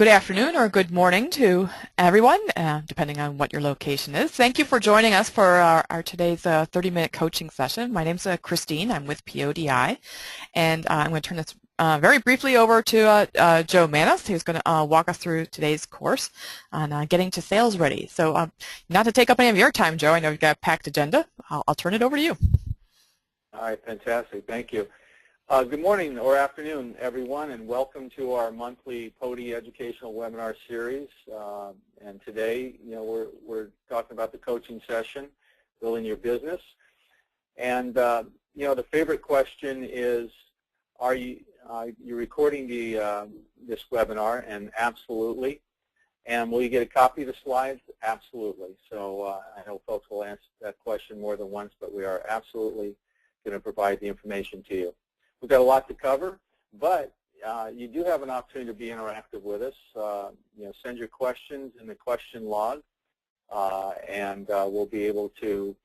Good afternoon or good morning to everyone, depending on what your location is. Thank you for joining us for our today's 30-minute coaching session. My name's Christine. I'm with PODI, and I'm going to turn this very briefly over to Joe Manos, who's going to walk us through today's course on getting to sales ready. So not to take up any of your time, Joe. I know you've got a packed agenda. I'll turn it over to you. All right, fantastic. Thank you. Good morning or afternoon, everyone, and welcome to our monthly PODI educational webinar series. And today, we're talking about the coaching session, building your business. And the favorite question is, are you recording this webinar? And absolutely. And will you get a copy of the slides? Absolutely. So I know folks will answer that question more than once, but we are absolutely going to provide the information to you. We've got a lot to cover, but you do have an opportunity to be interactive with us. Send your questions in the question log, and we'll be able to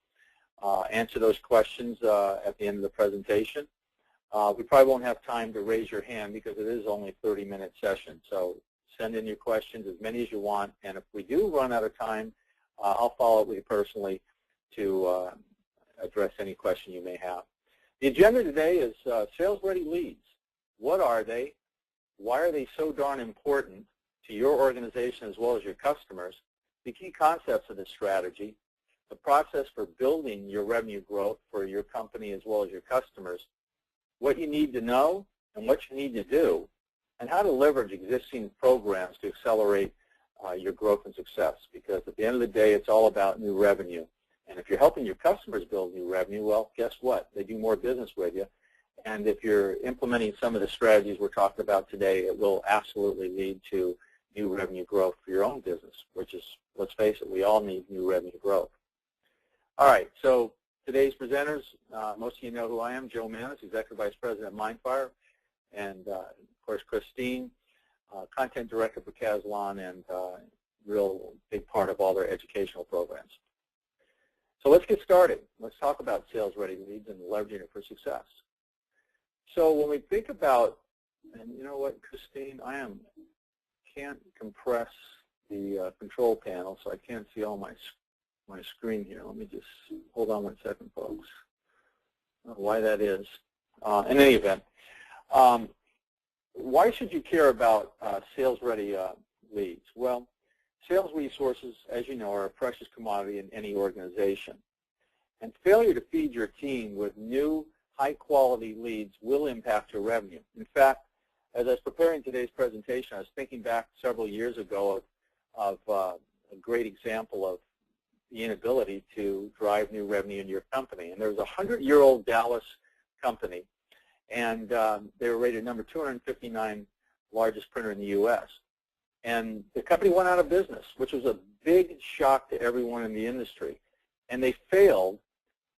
answer those questions at the end of the presentation. We probably won't have time to raise your hand because it is only a 30-minute session. So send in your questions, as many as you want, and if we do run out of time, I'll follow up with you personally to address any question you may have. The agenda today is SalesReady Leads. What are they? Why are they so darn important to your organization as well as your customers? The key concepts of this strategy, the process for building your revenue growth for your company as well as your customers, what you need to know and what you need to do, and how to leverage existing programs to accelerate your growth and success. Because at the end of the day, it's all about new revenue. And if you're helping your customers build new revenue, well, guess what? They do more business with you. And if you're implementing some of the strategies we're talking about today, it will absolutely lead to new revenue growth for your own business, which is, let's face it, we all need new revenue growth. All right, so today's presenters, most of you know who I am, Joe Manos, Executive Vice President of MindFire, and, of course, Christine, Content Director for Caslon, and real big part of all their educational programs. So let's get started. Let's talk about SalesReady Leads and leveraging it for success. So when we think about, and you know what, Christine, can't compress the control panel, so I can't see all my screen here. Let me just hold on 1 second, folks. I don't know why that is. In any event, why should you care about SalesReady Leads? Well, sales resources, as you know, are a precious commodity in any organization. And failure to feed your team with new, high-quality leads will impact your revenue. In fact, as I was preparing today's presentation, I was thinking back several years ago of a great example of the inability to drive new revenue in your company. And there was a 100-year-old Dallas company, and they were rated number 259 largest printer in the U.S. And the company went out of business, which was a big shock to everyone in the industry. And they failed.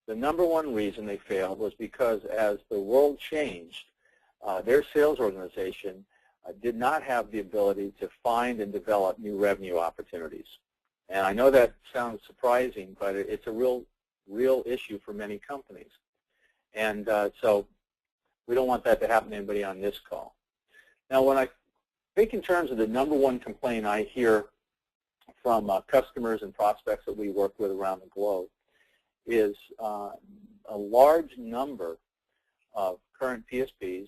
The number one reason they failed was because as the world changed, their sales organization did not have the ability to find and develop new revenue opportunities. And I know that sounds surprising, but it's a real issue for many companies. And so we don't want that to happen to anybody on this call. Now, when I think in terms of the number one complaint I hear from customers and prospects that we work with around the globe is a large number of current PSPs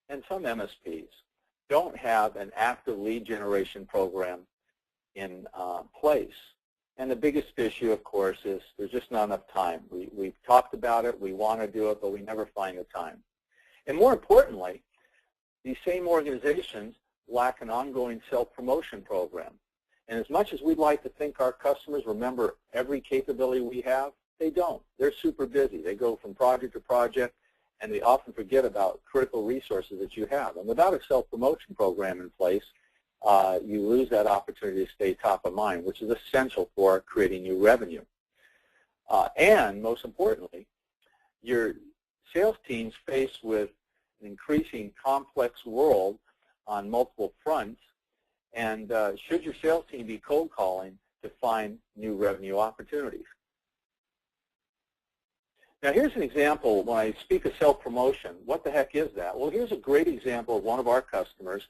and some MSPs don't have an active lead generation program in place. And the biggest issue, of course, is there's just not enough time. We've talked about it, we want to do it, but we never find the time. And more importantly, these same organizations lack an ongoing self-promotion program. And as much as we'd like to think our customers remember every capability we have, they don't. They're super busy. They go from project to project, and they often forget about critical resources that you have. And without a self-promotion program in place, you lose that opportunity to stay top of mind, which is essential for creating new revenue. And most importantly, your sales teams faced with an increasing complex world on multiple fronts, and should your sales team be cold calling to find new revenue opportunities? Now here's an example. When I speak of self-promotion, what the heck is that? Well, here's a great example of one of our customers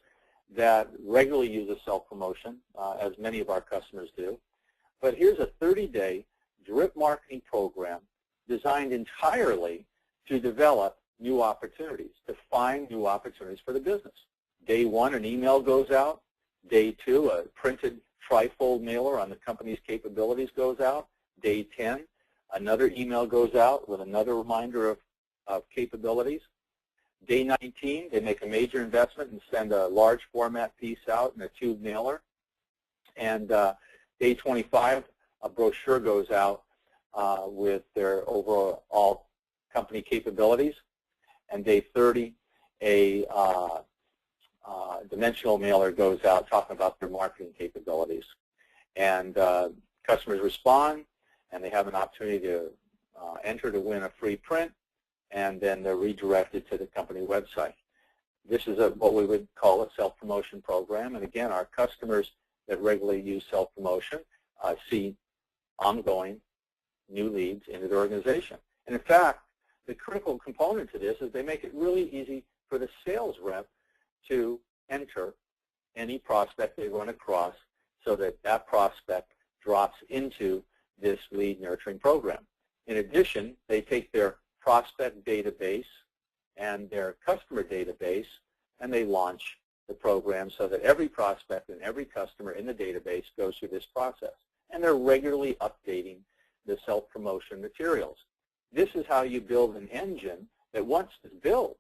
that regularly use a self-promotion, as many of our customers do. But here's a 30-day drip marketing program designed entirely to develop new opportunities, to find new opportunities for the business. Day 1, an email goes out. Day 2, a printed trifold mailer on the company's capabilities goes out. Day 10, another email goes out with another reminder of capabilities. Day 19, they make a major investment and send a large format piece out in a tube mailer. And day 25, a brochure goes out with their overall company capabilities. And day 30, a dimensional mailer goes out talking about their marketing capabilities. And customers respond, and they have an opportunity to enter to win a free print, and then they're redirected to the company website. This is what we would call a self-promotion program. And again, our customers that regularly use self-promotion see ongoing new leads into their organization. And in fact, the critical component to this is they make it really easy for the sales rep to enter any prospect they run across so that that prospect drops into this lead nurturing program. In addition, they take their prospect database and their customer database and they launch the program so that every prospect and every customer in the database goes through this process. And they're regularly updating the self-promotion materials. This is how you build an engine that once it's built,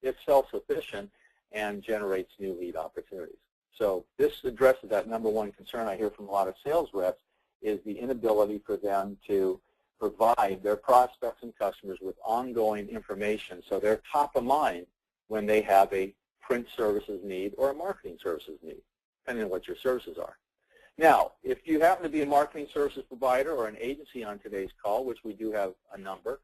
it's self-sufficient and generates new lead opportunities. So this addresses that number one concern I hear from a lot of sales reps is the inability for them to provide their prospects and customers with ongoing information so they're top of mind when they have a print services need or a marketing services need, depending on what your services are. Now, if you happen to be a marketing services provider or an agency on today's call, which we do have a number,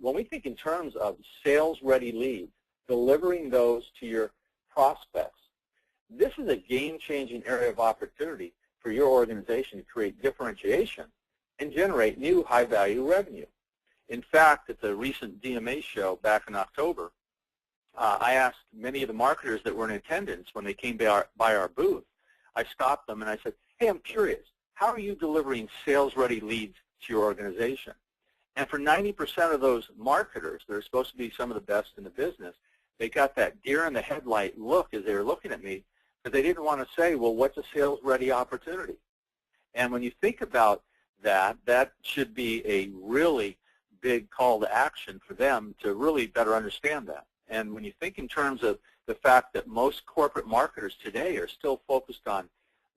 when we think in terms of sales-ready leads, delivering those to your prospects, this is a game-changing area of opportunity for your organization to create differentiation and generate new high-value revenue. In fact, at the recent DMA show back in October, I asked many of the marketers that were in attendance when they came by our booth, I stopped them and I said, hey, I'm curious, how are you delivering sales-ready leads to your organization? And for 90% of those marketers that are supposed to be some of the best in the business, they got that deer in the headlight look as they were looking at me because they didn't want to say, well, what's a sales-ready opportunity? And when you think about that, that should be a really big call to action for them to really better understand that. And when you think in terms of the fact that most corporate marketers today are still focused on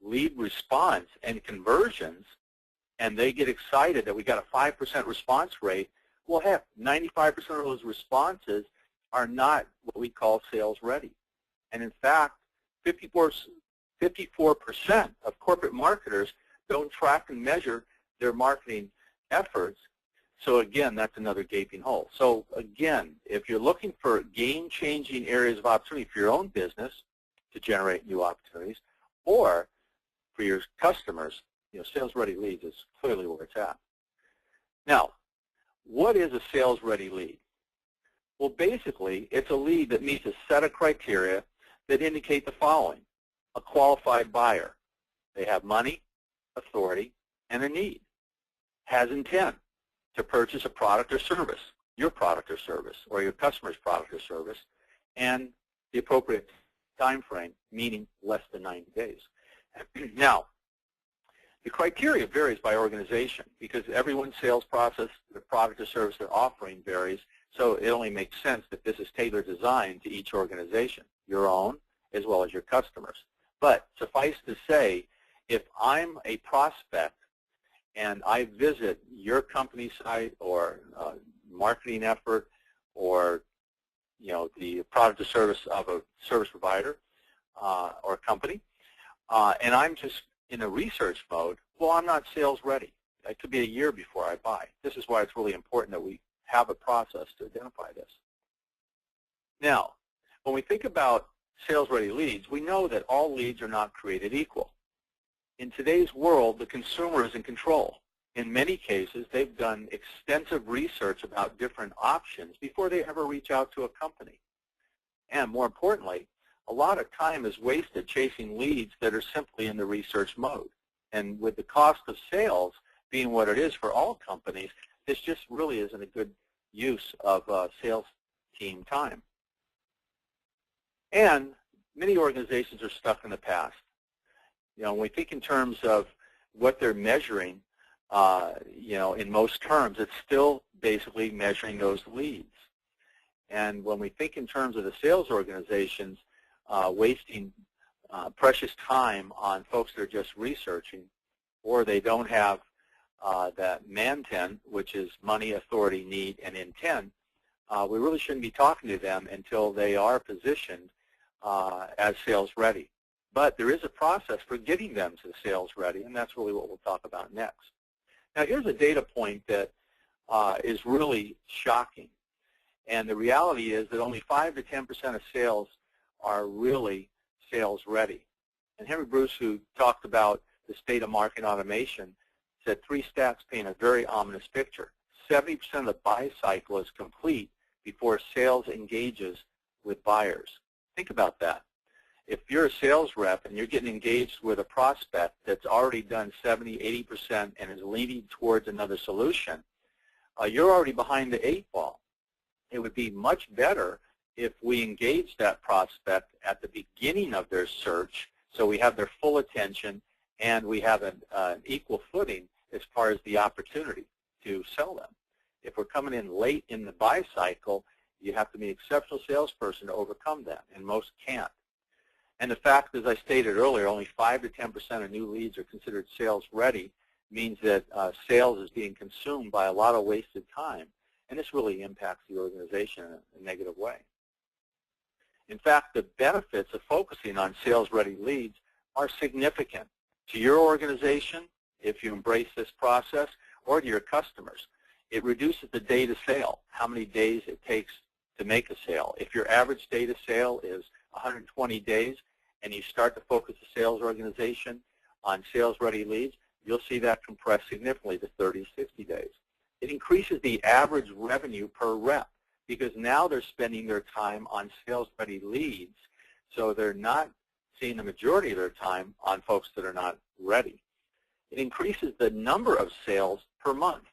lead response and conversions, and they get excited that we got a 5% response rate, well, heck, 95% of those responses are not what we call sales ready. And in fact, 54% of corporate marketers don't track and measure their marketing efforts. So again, that's another gaping hole. So again, if you're looking for game-changing areas of opportunity for your own business to generate new opportunities, or for your customers, sales-ready leads is clearly where it's at. Now, what is a sales-ready lead? Well, basically, it's a lead that meets a set of criteria that indicate the following: a qualified buyer. They have money, authority, and a need. Has intent to purchase a product or service, your product or service, or your customer's product or service, and the appropriate time frame, meaning less than 90 days. Now, the criteria varies by organization because everyone's sales process, the product or service they're offering varies, so it only makes sense that this is tailored designed to each organization, your own as well as your customers. But suffice to say, if I'm a prospect and I visit your company site or marketing effort or the product or service of a service provider or company, and I'm just in a research mode, well, I'm not sales ready. It could be a year before I buy. This is why it's really important that we have a process to identify this. Now, when we think about sales-ready leads, we know that all leads are not created equal. In today's world, the consumer is in control. In many cases, they've done extensive research about different options before they ever reach out to a company. And more importantly, a lot of time is wasted chasing leads that are simply in the research mode. And with the cost of sales being what it is for all companies, this just really isn't a good use of sales team time. And many organizations are stuck in the past. You know, when we think in terms of what they're measuring, you know, in most terms, it's still basically measuring those leads. And when we think in terms of the sales organizations wasting precious time on folks that are just researching, or they don't have that MANTEN, which is money, authority, need, and intent, we really shouldn't be talking to them until they are positioned as sales ready. But there is a process for getting them to sales ready, and that's really what we'll talk about next. Now, here's a data point that is really shocking. And the reality is that only 5 to 10% of sales are really sales ready. And Henry Bruce, who talked about the state of marketing automation, said 3 stats paint a very ominous picture. 70% of the buy cycle is complete before sales engages with buyers. Think about that. If you're a sales rep and you're getting engaged with a prospect that's already done 70, 80% and is leaning towards another solution, you're already behind the 8 ball. It would be much better if we engage that prospect at the beginning of their search so we have their full attention and we have an equal footing as far as the opportunity to sell them. If we're coming in late in the buy cycle, you have to be an exceptional salesperson to overcome that, and most can't. And the fact, as I stated earlier, only 5 to 10% of new leads are considered sales ready means that sales is being consumed by a lot of wasted time. And this really impacts the organization in a negative way. In fact, the benefits of focusing on sales-ready leads are significant to your organization if you embrace this process, or to your customers. It reduces the day to sale, how many days it takes to make a sale. If your average day to sale is 120 days and you start to focus the sales organization on sales-ready leads, you'll see that compress significantly to 30, 60 days. It increases the average revenue per rep because now they're spending their time on sales-ready leads, so they're not seeing the majority of their time on folks that are not ready. It increases the number of sales per month,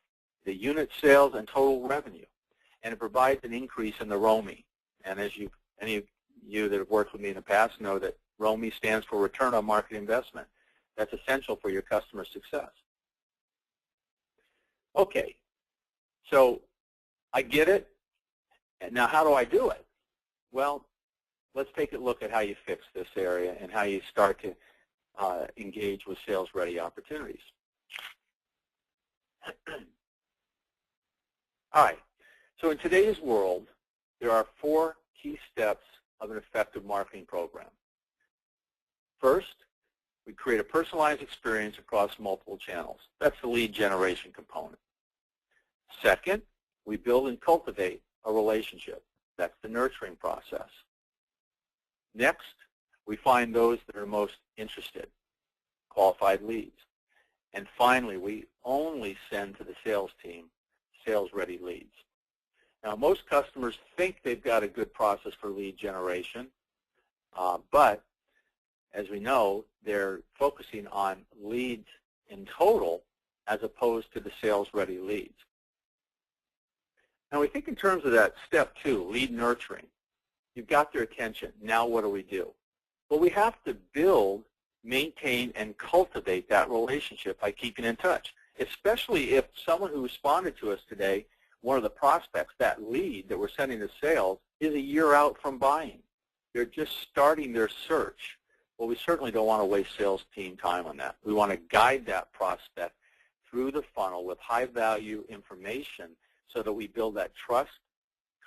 the unit sales and total revenue, and it provides an increase in the ROMI. And as any of you that have worked with me in the past know that ROMI stands for Return on Market Investment. That's essential for your customer success. Okay. So I get it. And now how do I do it? Well, let's take a look at how you fix this area and how you start to engage with sales-ready opportunities. All right. So in today's world, there are 4 key steps of an effective marketing program. First, we create a personalized experience across multiple channels. That's the lead generation component. Second, we build and cultivate a relationship. That's the nurturing process. Next, we find those that are most interested, qualified leads. And finally, we only send to the sales team sales-ready leads. Now, most customers think they've got a good process for lead generation, but as we know, they're focusing on leads in total as opposed to the sales-ready leads. Now, we think in terms of that step 2, lead nurturing. You've got their attention. Now what do we do? Well, we have to build, maintain, and cultivate that relationship by keeping in touch, especially if someone who responded to us today, one of the prospects, that lead that we're sending to sales, is a year out from buying. They're just starting their search. Well, we certainly don't want to waste sales team time on that. We want to guide that prospect through the funnel with high-value information so that we build that trust,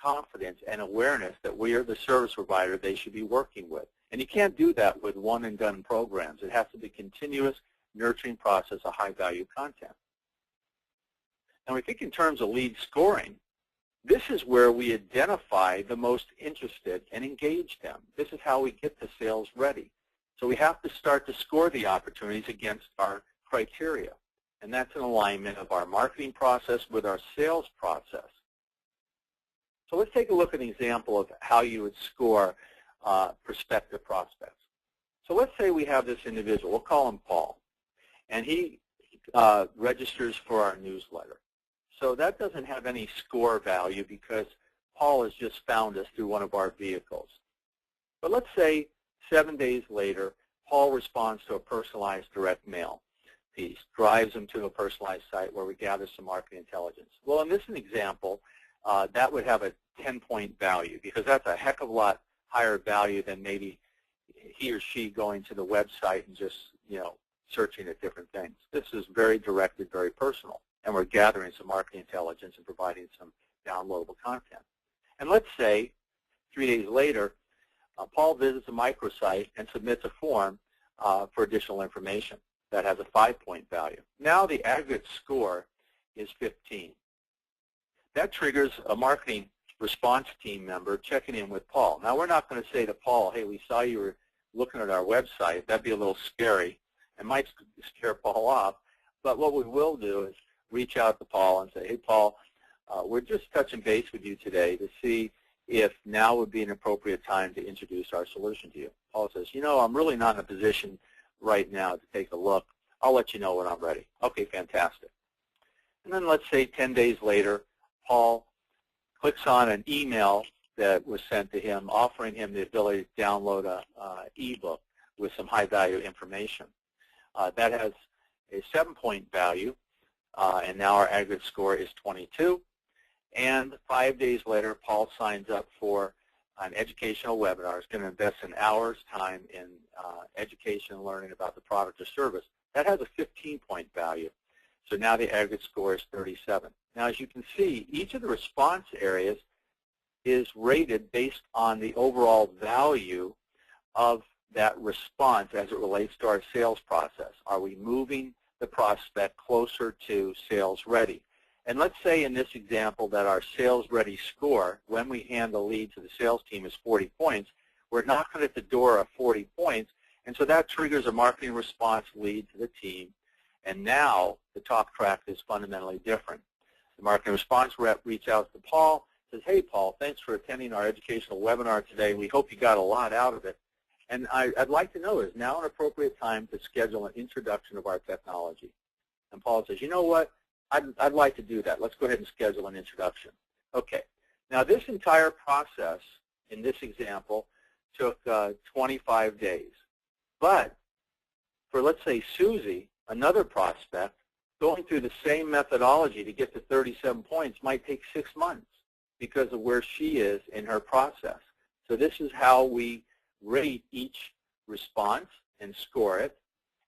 confidence, and awareness that we are the service provider they should be working with. And you can't do that with one-and-done programs. It has to be a continuous nurturing process of high-value content. And we think in terms of lead scoring, this is where we identify the most interested and engage them. This is how we get the sales ready. So we have to start to score the opportunities against our criteria. And that's an alignment of our marketing process with our sales process. So let's take a look at an example of how you would score prospective prospects. So let's say we have this individual. We'll call him Paul, and he registers for our newsletter. So that doesn't have any score value because Paul has just found us through one of our vehicles. But let's say 7 days later, Paul responds to a personalized direct mail piece, drives him to a personalized site where we gather some marketing intelligence. Well, in this example, that would have a 10-point value because that's a heck of a lot higher value than maybe he or she going to the website and just, searching at different things. This is very directed, very personal, and we're gathering some marketing intelligence and providing some downloadable content. And let's say 3 days later, Paul visits a microsite and submits a form for additional information that has a 5-point value. Now the aggregate score is 15. That triggers a marketing response team member checking in with Paul. Now we're not going to say to Paul, hey, we saw you were looking at our website. That'd be a little scary and might scare Paul off. But what we will do is reach out to Paul and say, hey, Paul, we're just touching base with you today to see if now would be an appropriate time to introduce our solution to you. Paul says, I'm really not in a position right now to take a look. I'll let you know when I'm ready. Okay, fantastic. And then let's say 10 days later, Paul clicks on an email that was sent to him offering him the ability to download an ebook with some high-value information. That has a 7-point value, and now our aggregate score is 22. And 5 days later, Paul signs up for an educational webinar. He's going to invest an hour's time in education and learning about the product or service. That has a 15-point value. So now the aggregate score is 37. Now, as you can see, each of the response areas is rated based on the overall value of that response as it relates to our sales process. Are we moving the prospect closer to sales ready? And let's say in this example that our sales ready score, when we hand the lead to the sales team, is 40 points. We're knocking at the door of 40 points, and so that triggers a marketing response lead to the team. And now the talk track is fundamentally different. The marketing response rep reaches out to Paul, says, hey, Paul, thanks for attending our educational webinar today. We hope you got a lot out of it. And I'd like to know, is now an appropriate time to schedule an introduction of our technology? And Paul says, you know what? I'd like to do that. Let's go ahead and schedule an introduction. Okay. Now, this entire process in this example took 25 days. But for, let's say, Susie, another prospect, going through the same methodology to get to 37 points might take 6 months because of where she is in her process. So this is how we rate each response and score it.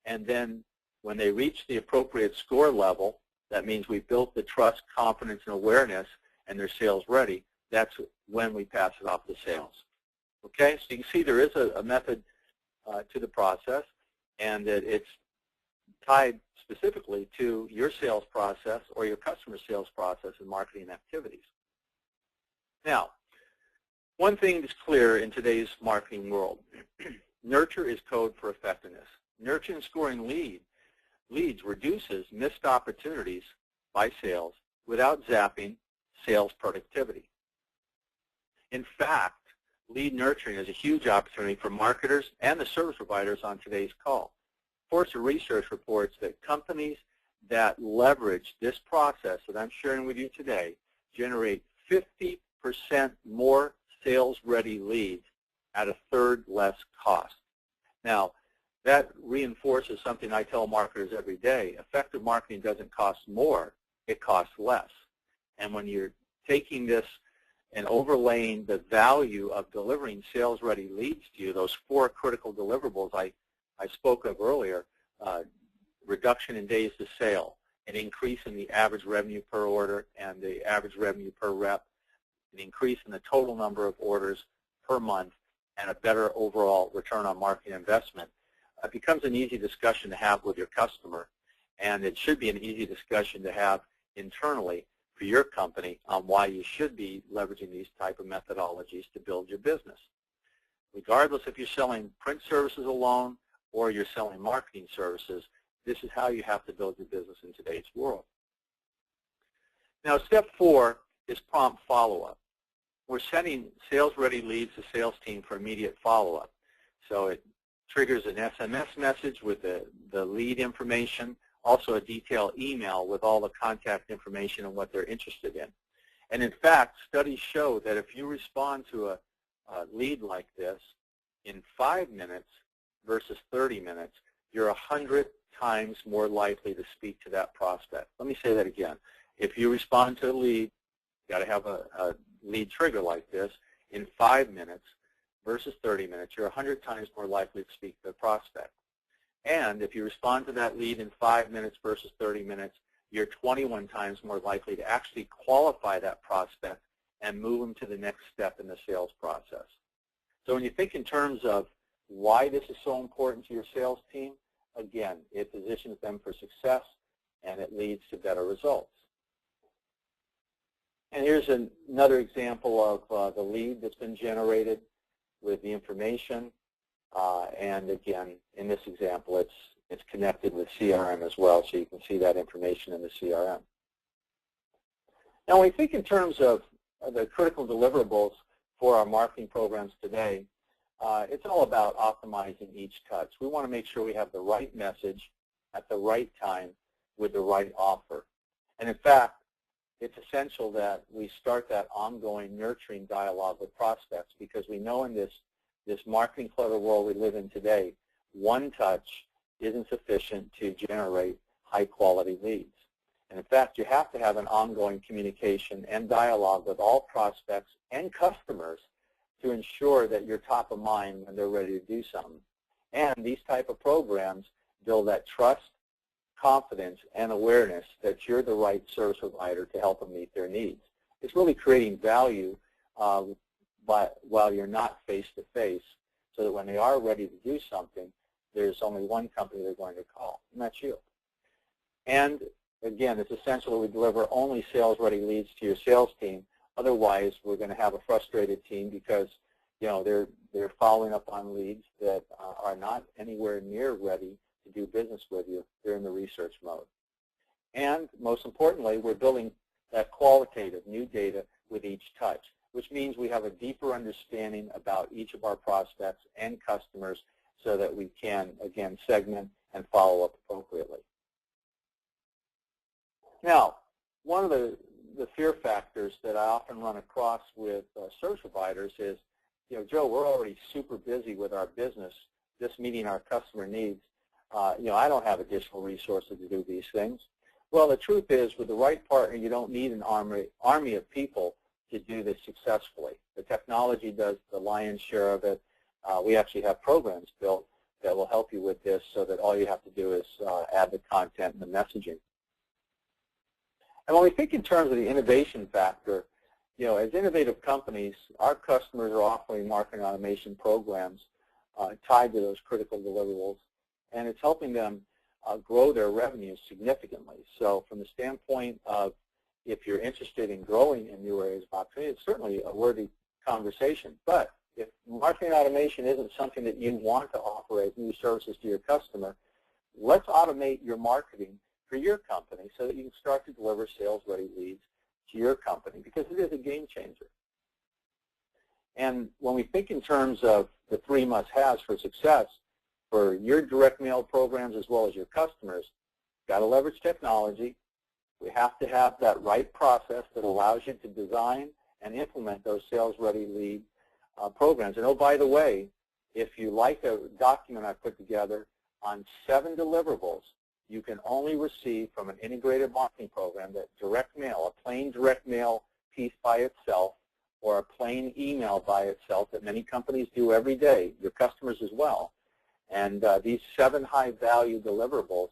And then when they reach the appropriate score level, that means we built the trust, confidence, and awareness, and they're sales ready. That's when we pass it off to sales. Okay, so you can see there is a method to the process, and that it's tied specifically to your sales process or your customer sales process and marketing activities. Now, one thing that's clear in today's marketing world, nurture is code for effectiveness. Nurturing and scoring leads reduces missed opportunities by sales without zapping sales productivity. In fact, lead nurturing is a huge opportunity for marketers and the service providers on today's call. Forrester Research reports that companies that leverage this process that I'm sharing with you today generate 50% more sales-ready leads at a third less cost. Now, that reinforces something I tell marketers every day. Effective marketing doesn't cost more, it costs less. And when you're taking this and overlaying the value of delivering sales-ready leads to you, those 4 critical deliverables I spoke of earlier, reduction in days to sale, an increase in the average revenue per order and the average revenue per rep, an increase in the total number of orders per month, and a better overall return on marketing investment, it becomes an easy discussion to have with your customer, and it should be an easy discussion to have internally for your company on why you should be leveraging these type of methodologies to build your business. Regardless if you're selling print services alone or you're selling marketing services, this is how you have to build your business in today's world. Now, step 4 is prompt follow-up. we're sending SalesReady Leads to sales team for immediate follow-up. So it triggers an SMS message with the lead information, also a detailed email with all the contact information and what they're interested in. And in fact, studies show that if you respond to a lead like this in 5 minutes versus 30 minutes, you're 100 times more likely to speak to that prospect. Let me say that again. If you respond to a lead, you've got to have a lead trigger like this in 5 minutes versus 30 minutes, you're 100 times more likely to speak to the prospect. And if you respond to that lead in 5 minutes versus 30 minutes, you're 21 times more likely to actually qualify that prospect and move them to the next step in the sales process. So when you think in terms of why this is so important to your sales team, again, it positions them for success and it leads to better results. And here's another example of the lead that's been generated with the information. And again, in this example, it's connected with CRM as well, so you can see that information in the CRM. Now, when we think in terms of the critical deliverables for our marketing programs today, it's all about optimizing each touch. We want to make sure we have the right message at the right time with the right offer. And in fact, it's essential that we start that ongoing nurturing dialogue with prospects, because we know in this marketing clutter world we live in today, one touch isn't sufficient to generate high-quality leads. And in fact, you have to have an ongoing communication and dialogue with all prospects and customers to ensure that you're top of mind when they're ready to do something. And these type of programs build that trust, confidence, and awareness that you're the right service provider to help them meet their needs. It's really creating value while you're not face-to-face, so that when they are ready to do something, there's only one company they're going to call, and that's you. And again, it's essential that we deliver only sales-ready leads to your sales team. Otherwise, we're going to have a frustrated team because they're following up on leads that are not anywhere near ready to do business with you. They're in the research mode. And most importantly, we're building that qualitative new data with each touch, which means we have a deeper understanding about each of our prospects and customers so that we can, again, segment and follow up appropriately. Now, one of the fear factors that I often run across with service providers is, Joe, we're already super busy with our business, just meeting our customer needs. I don't have additional resources to do these things. Well, the truth is, with the right partner, you don't need an army of people to do this successfully. The technology does the lion's share of it. We actually have programs built that will help you with this, so that all you have to do is add the content and the messaging. And when we think in terms of the innovation factor, as innovative companies, our customers are offering marketing automation programs tied to those critical deliverables, and it's helping them grow their revenues significantly. So from the standpoint of, if you're interested in growing in new areas of opportunity, it's certainly a worthy conversation. But if marketing automation isn't something that you want to offer as new services to your customer, let's automate your marketing for your company so that you can start to deliver sales-ready leads to your company, because it is a game changer. And when we think in terms of the 3 must-haves for success for your direct mail programs as well as your customers, you've got to leverage technology. We have to have that right process that allows you to design and implement those sales-ready lead programs. And oh, by the way, if you like a document I put together on 7 deliverables you can only receive from an integrated marketing program, that direct mail, a plain direct mail piece by itself, or a plain email by itself that many companies do every day, your customers as well. And these 7 high-value deliverables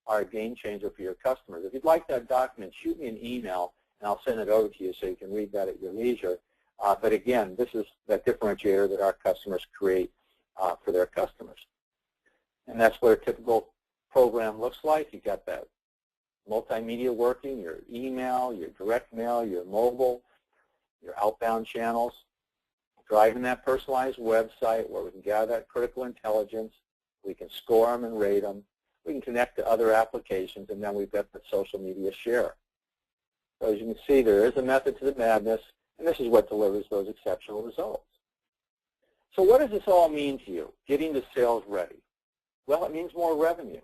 are a game changer for your customers. If you'd like that document, shoot me an email, and I'll send it over to you so you can read that at your leisure. But again, this is that differentiator that our customers create for their customers. And that's what a typical program looks like. You've got that multimedia working, your email, your direct mail, your mobile, your outbound channels, driving that personalized website where we can gather that critical intelligence, we can score them and rate them, we can connect to other applications, and then we've got the social media share. So as you can see, there is a method to the madness, And this is what delivers those exceptional results. So what does this all mean to you, getting to sales ready? Well, it means more revenue.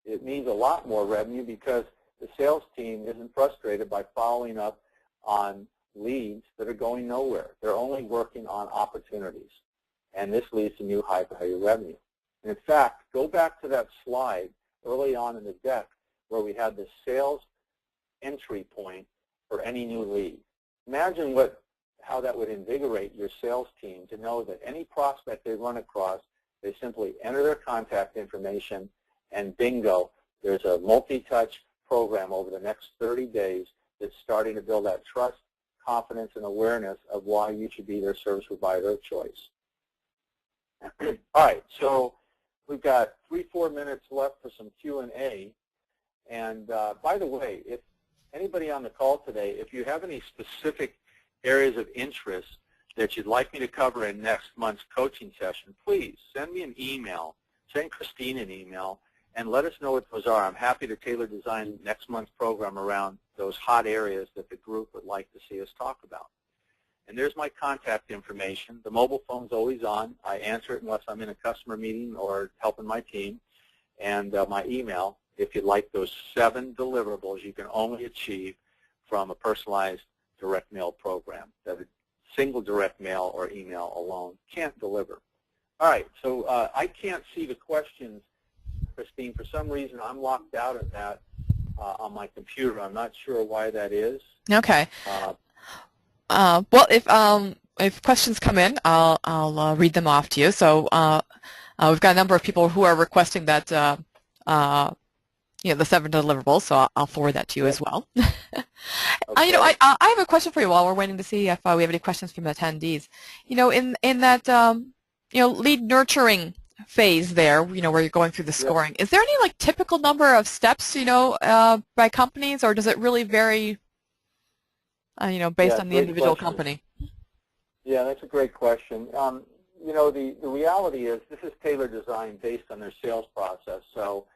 It means a lot more revenue because the sales team isn't frustrated by following up on leads that are going nowhere. They're only working on opportunities. And this leads to new high-value revenue. And in fact, go back to that slide early on in the deck where we had the sales entry point for any new lead. Imagine how that would invigorate your sales team to know that any prospect they run across, they simply enter their contact information and bingo, there's a multi-touch program over the next 30 days that's starting to build that trust, confidence, and awareness of why you should be their service provider of choice. All right, so we've got 3-4 minutes left for some Q&A. And by the way, if anybody on the call today, if you have any specific areas of interest that you'd like me to cover in next month's coaching session, please send me an email, send Christine an email, and let us know what those are. I'm happy to tailor design next month's program around those hot areas that the group would like to see us talk about. And there's my contact information. The mobile phone's always on. I answer it unless I'm in a customer meeting or helping my team. And my email, if you'd like those 7 deliverables you can only achieve from a personalized direct mail program that a single direct mail or email alone can't deliver. All right, so I can't see the questions, Christine. For some reason, I'm locked out of that on my computer. I'm not sure why that is. Okay. Well, if questions come in, I'll read them off to you. So we've got a number of people who are requesting that the 7 deliverables. So I'll forward that to you as well. Okay. I have a question for you while we're waiting to see if we have any questions from attendees. In that lead nurturing phase there, where you're going through the scoring, is there any typical number of steps, by companies, or does it really vary? Based on the individual company? Yeah, that's a great question. The reality is this is tailored design based on their sales process. So,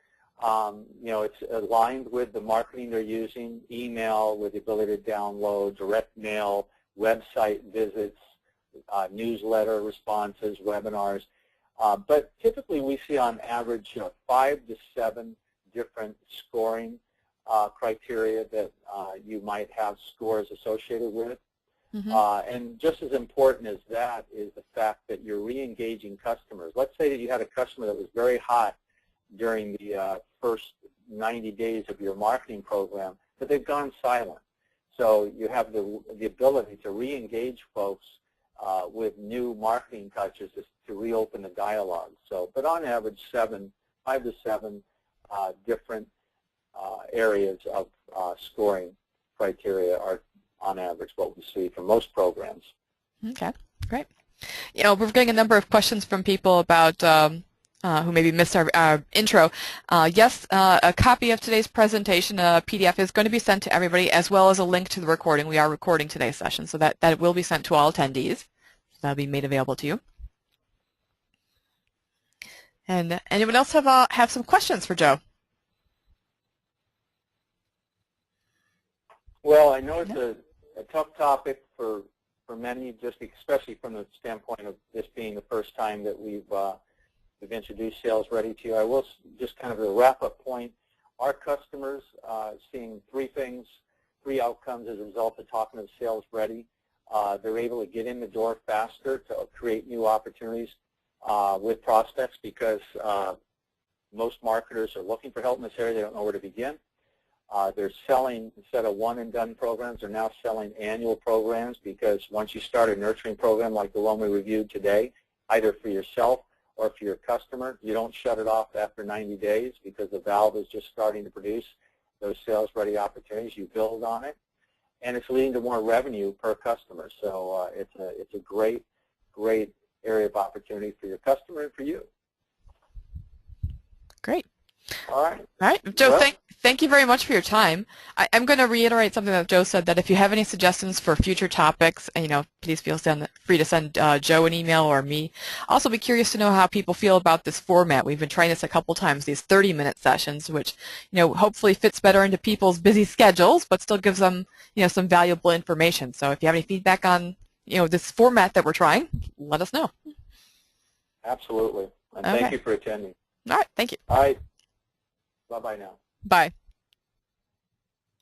it's aligned with the marketing they're using, email with the ability to download, direct mail, website visits, newsletter responses, webinars. But typically we see on average 5 to 7 different scoring criteria that you might have scores associated with. And just as important as that is the fact that you're re-engaging customers. Let's say that you had a customer that was very hot during the first 90 days of your marketing program, but they've gone silent. So you have the ability to re-engage folks with new marketing touches to reopen the dialogue. So, but on average, 5 to 7 different areas of scoring criteria are, on average, what we see for most programs. Okay, great. We're getting a number of questions from people about who maybe missed our intro. Yes, a copy of today's presentation, a PDF, is going to be sent to everybody, as well as a link to the recording. We are recording today's session, so that will be sent to all attendees. That'll be made available to you. And anyone else have some questions for Joe? Well, I know it's a tough topic for many, just especially from the standpoint of this being the first time that we've introduced SalesReady to you. I will just kind of a wrap-up point. Our customers seeing 3 outcomes as a result of talking to SalesReady. They're able to get in the door faster to create new opportunities with prospects because most marketers are looking for help in this area. They don't know where to begin. They're selling, instead of one-and-done programs, they're now selling annual programs because once you start a nurturing program like the one we reviewed today, either for yourself or for your customer, you don't shut it off after 90 days because the valve is just starting to produce those sales-ready opportunities. You build on it, and it's leading to more revenue per customer. So it's a great area of opportunity for your customer and for you. Great. All right. All right, Joe, Well, thank you very much for your time. I'm going to reiterate something that Joe said, that if you have any suggestions for future topics, please feel free to send Joe an email or me. Also be curious to know how people feel about this format. We've been trying this a couple times, these 30-minute sessions, which, hopefully fits better into people's busy schedules, but still gives them, some valuable information. So if you have any feedback on, this format that we're trying, let us know. absolutely. And Okay. thank you for attending. All right, thank you. All right. Bye-bye now. Bye.